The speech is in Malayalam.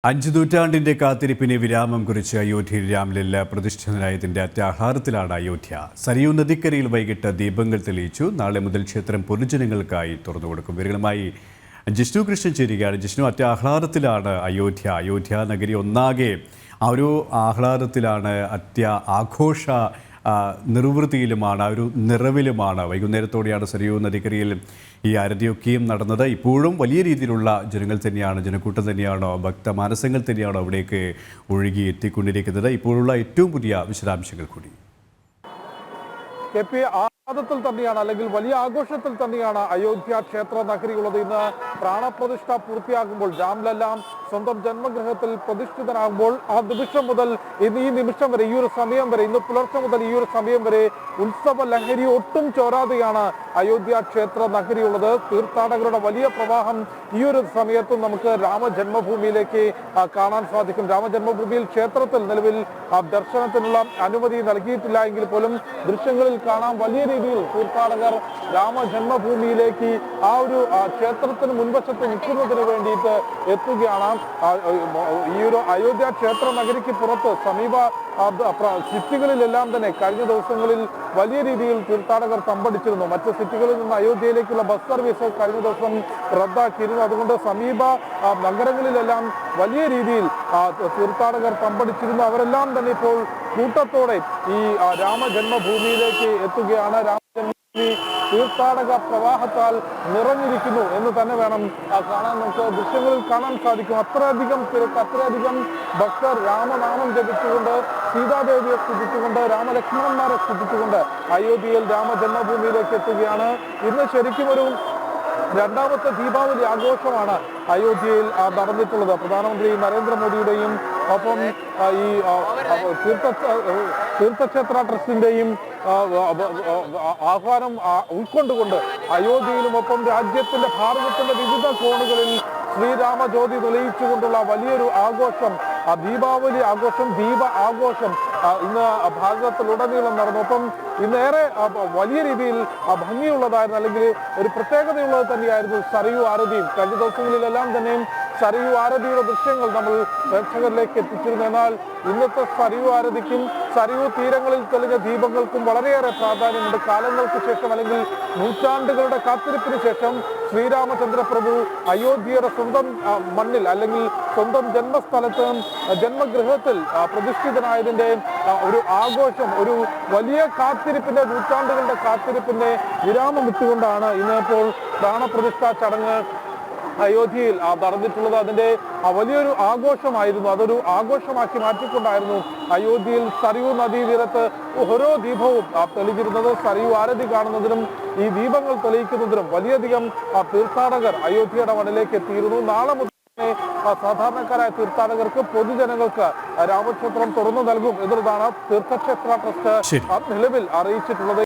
5 നൂറ്റാണ്ടിന്റെ കാത്തിരിപ്പിന് വിരാമം കുറിച്ച് അയോധ്യയിൽ രാംലല്ല പ്രതിഷ്ഠിതനായതിന്റെ അത്യാഹ്ലാദത്തിലാണ് അയോധ്യ. സരയൂ നദിക്കരയിൽ വൈകിട്ട് ദീപങ്ങൾ തെളിയിച്ചു. നാളെ മുതൽ ക്ഷേത്രം പൊതുജനങ്ങൾക്കായി തുറന്നുകൊടുക്കും. വിവരങ്ങളുമായി ജിഷ്ണു കൃഷ്ണൻ ചേരുകയാണ്. ജിഷ്ണു, അത്യാഹ്ലാദത്തിലാണ് അയോധ്യ നഗരി ഒന്നാകെ ആ ഒരു ആഹ്ലാദത്തിലാണ്, ആഘോഷ നിർവൃതിയിലുമാണ്, ആ ഒരു നിറവിലുമാണ്. വൈകുന്നേരത്തോടെയാണ് സരയൂ നദിക്കരയിൽ ഈ ആരതിയൊക്കെയും നടന്നത്. ഇപ്പോഴും വലിയ രീതിയിലുള്ള ജനക്കൂട്ടം തന്നെയാണോ, ഭക്തമാനസങ്ങൾ തന്നെയാണോ അവിടേക്ക് ഒഴുകി എത്തിക്കൊണ്ടിരിക്കുന്നത്? ഇപ്പോഴുള്ള ഏറ്റവും പുതിയ വിശദാംശങ്ങൾ കൂടി. ആഹ്ലാദത്തിൽ തന്നെയാണ്, അല്ലെങ്കിൽ വലിയ ആഘോഷത്തിൽ തന്നെയാണ് അയോധ്യ ക്ഷേത്ര നഗരിയുള്ളത്. ഇന്ന് പ്രാണപ്രതിഷ്ഠ പൂർത്തിയാകുമ്പോൾ രാംലല്ലാം സ്വന്തം ജന്മഗൃഹത്തിൽ പ്രതിഷ്ഠിതനാകുമ്പോൾ ആ നിമിഷം മുതൽ ഈ നിമിഷം വരെ, ഈ ഒരു സമയം വരെ, ഇന്ന് പുലർച്ചെ മുതൽ ഈ ഒരു സമയം വരെ ഉത്സവ ലഹരി ഒട്ടും ചോരാതെയാണ് അയോധ്യ ക്ഷേത്ര നഗരിയുള്ളത്. തീർത്ഥാടകരുടെ വലിയ പ്രവാഹം ഈ ഒരു സമയത്തും നമുക്ക് രാമജന്മഭൂമിയിലേക്ക് കാണാൻ സാധിക്കും. രാമജന്മഭൂമിയിൽ ക്ഷേത്രത്തിൽ നിലവിൽ ദർശനത്തിനുള്ള അനുമതി നൽകിയിട്ടില്ല എങ്കിൽ പോലും ദൃശ്യങ്ങളിൽ കാണാൻ വലിയ രീതിയിൽ തീർത്ഥാടകർ രാമജന്മഭൂമിയിലേക്ക് ആ ഒരു ക്ഷേത്രത്തിന് മുൻവശത്ത് നിൽക്കുന്നതിന് വേണ്ടിയിട്ട് എത്തുകയാണ്. ഈ ഒരു അയോധ്യ ക്ഷേത്ര നഗരിക്ക് പുറത്ത് സമീപ സിറ്റികളിലെല്ലാം തന്നെ കഴിഞ്ഞ ദിവസങ്ങളിൽ വലിയ രീതിയിൽ തീർത്ഥാടകർ തമ്പടിച്ചിരുന്നു. മറ്റ് സിറ്റികളിൽ നിന്ന് അയോധ്യയിലേക്കുള്ള ബസ് സർവീസ് കഴിഞ്ഞ ദിവസം റദ്ദാക്കിയിരുന്നു. അതുകൊണ്ട് സമീപ നഗരങ്ങളിലെല്ലാം വലിയ രീതിയിൽ തീർത്ഥാടകർ തമ്പടിച്ചിരുന്നു. അവരെല്ലാം തന്നെ ഇപ്പോൾ കൂട്ടത്തോടെ ഈ രാമജന്മഭൂമിയിലേക്ക് എത്തുകയാണ്. രാമജന്മഭൂമി തീർത്ഥാടക പ്രവാഹത്താൽ നിറഞ്ഞിരിക്കുന്നു എന്ന് തന്നെ വേണം കാണാൻ. നമുക്ക് ദൃശ്യങ്ങളിൽ കാണാൻ സാധിക്കും. അത്രയധികം തിരക്ക്, അത്രയധികം ഭക്തർ രാമനാമം ജപിച്ചുകൊണ്ട്, സീതാദേവിയെ സ്തുതിച്ചുകൊണ്ട്, രാമലക്ഷ്മണന്മാരെ സ്തുതിച്ചുകൊണ്ട് അയോധ്യയിൽ രാമജന്മഭൂമിയിലേക്ക് എത്തുകയാണ്. ഇന്ന് ശരിക്കും ഒരു രണ്ടാമത്തെ ദീപാവലി ആഘോഷമാണ് അയോധ്യയിൽ നടന്നിട്ടുള്ളത്. പ്രധാനമന്ത്രി നരേന്ദ്രമോദിയുടെയും ഒപ്പം ഈ തീർത്ഥക്ഷേത്ര ട്രസ്റ്റിന്റെയും ആഹ്വാനം ഉൾക്കൊണ്ടുകൊണ്ട് അയോധ്യയിലും ഒപ്പം ഭാരതത്തിന്റെ വിവിധ കോണുകളിൽ ശ്രീരാമ ജ്യോതി തെളിയിച്ചുകൊണ്ടുള്ള വലിയൊരു ആഘോഷം, ദീപാവലി ആഘോഷം, ദീപ ആഘോഷം ഇന്ന് ഭാരതത്തിലുടനീളം നടന്നു. ഒപ്പം ഇന്നേറെ വലിയ രീതിയിൽ ഭംഗിയുള്ളതായിരുന്നു, അല്ലെങ്കിൽ ഒരു പ്രത്യേകതയുള്ളത് തന്നെയായിരുന്നു സരയൂ ആരതിയും. കഴിഞ്ഞ ദിവസങ്ങളിലെല്ലാം തന്നെയും സരയൂ ആരതിയുടെ ദൃശ്യങ്ങൾ നമ്മൾ പ്രേക്ഷകരിലേക്ക് എത്തിച്ചിരുന്നു. എന്നാൽ ഇന്നത്തെ സരയൂ ആരതിക്കും സരയൂ തീരങ്ങളിൽ തെളിഞ്ഞ ദീപങ്ങൾക്കും വളരെയേറെ പ്രാധാന്യമുണ്ട്. കാലങ്ങൾക്ക് ശേഷം, അല്ലെങ്കിൽ നൂറ്റാണ്ടുകളുടെ കാത്തിരിപ്പിന് ശേഷം ശ്രീരാമചന്ദ്ര പ്രഭു അയോധ്യയുടെ സ്വന്തം മണ്ണിൽ, അല്ലെങ്കിൽ സ്വന്തം ജന്മസ്ഥലത്ത്, ജന്മഗൃഹത്തിൽ പ്രതിഷ്ഠിതനായതിന്റെ ഒരു ആഘോഷം, ഒരു വലിയ കാത്തിരിപ്പിന്റെ, നൂറ്റാണ്ടുകളുടെ കാത്തിരിപ്പിന്റെ വിരാമം ഇട്ടുകൊണ്ടാണ് ഇന്നിപ്പോൾ പ്രാണപ്രതിഷ്ഠാ ചടങ്ങ് അയോധ്യയിൽ നടന്നിട്ടുള്ളത്. അതിന്റെ വലിയൊരു ആഘോഷമായിരുന്നു. അതൊരു ആഘോഷമാക്കി മാറ്റിക്കൊണ്ടായിരുന്നു അയോധ്യയിൽ സരയൂ നദീതീരത്ത് ഓരോ ദീപവും തെളിഞ്ഞിരുന്നത്. സരയൂ ആരതി കാണുന്നതിനും ഈ ദീപങ്ങൾ തെളിയിക്കുന്നതിനും വലിയധികം തീർത്ഥാടകർ അയോധ്യയുടെ മണ്ണിലേക്ക് എത്തിയിരുന്നു. നാളെ മുതൽ സാധാരണക്കാരായ തീർത്ഥാടകർക്ക്, പൊതുജനങ്ങൾക്ക് രാമക്ഷേത്രം തുറന്നു നൽകും എന്നുള്ളതാണ് തീർത്ഥക്ഷേത്ര ട്രസ്റ്റ് നിലവിൽ അറിയിച്ചിട്ടുള്ളത്.